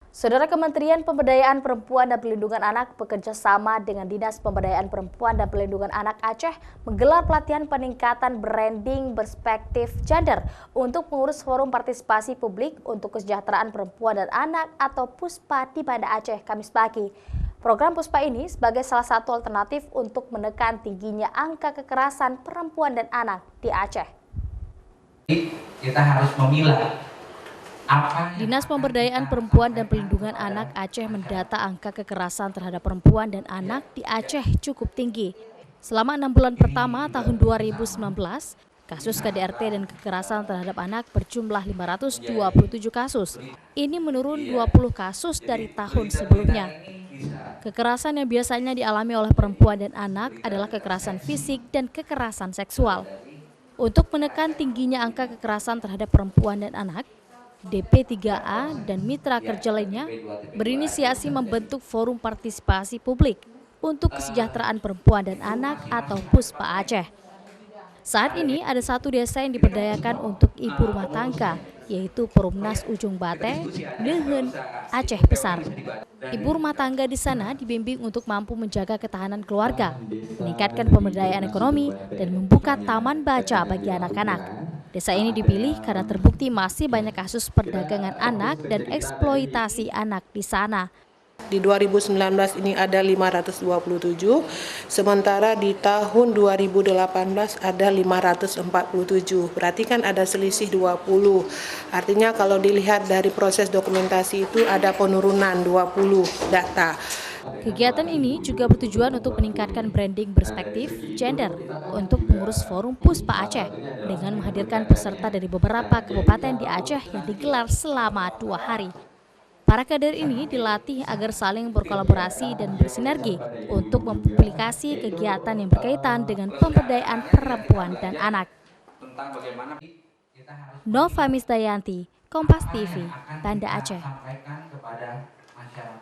Saudara, Kementerian Pemberdayaan Perempuan dan Perlindungan Anak bekerja sama dengan Dinas Pemberdayaan Perempuan dan Perlindungan Anak Aceh menggelar pelatihan peningkatan branding berspektif gender untuk pengurus Forum Partisipasi Publik untuk Kesejahteraan Perempuan dan Anak atau PUSPA di Banda Aceh Kamis pagi. Program PUSPA ini sebagai salah satu alternatif untuk menekan tingginya angka kekerasan perempuan dan anak di Aceh. Kita harus memilah. Dinas Pemberdayaan Perempuan dan Perlindungan Anak Aceh mendata angka kekerasan terhadap perempuan dan anak di Aceh cukup tinggi. Selama 6 bulan pertama tahun 2019, kasus KDRT dan kekerasan terhadap anak berjumlah 527 kasus. Ini menurun 20 kasus dari tahun sebelumnya. Kekerasan yang biasanya dialami oleh perempuan dan anak adalah kekerasan fisik dan kekerasan seksual. Untuk menekan tingginya angka kekerasan terhadap perempuan dan anak, DP3A dan mitra kerja lainnya berinisiasi membentuk Forum Partisipasi Publik untuk Kesejahteraan Perempuan dan Anak atau PUSPA Aceh. Saat ini ada satu desa yang diberdayakan untuk ibu rumah tangga, yaitu Perumnas Ujung Bate, Neuheun, Aceh Besar. Ibu rumah tangga di sana dibimbing untuk mampu menjaga ketahanan keluarga, meningkatkan pemberdayaan ekonomi, dan membuka taman baca bagi anak-anak. Desa ini dipilih karena terbukti masih banyak kasus perdagangan anak dan eksploitasi anak di sana. Di 2019 ini ada 527, sementara di tahun 2018 ada 547. Berarti kan ada selisih 20. Artinya kalau dilihat dari proses dokumentasi itu ada penurunan 20 data. Kegiatan ini juga bertujuan untuk meningkatkan branding berspektif gender untuk pengurus Forum PUSPA Aceh dengan menghadirkan peserta dari beberapa kabupaten di Aceh yang digelar selama 2 hari. Para kader ini dilatih agar saling berkolaborasi dan bersinergi untuk mempublikasi kegiatan yang berkaitan dengan pemberdayaan perempuan dan anak. Nova Misdayanti, Kompas TV, Banda Aceh.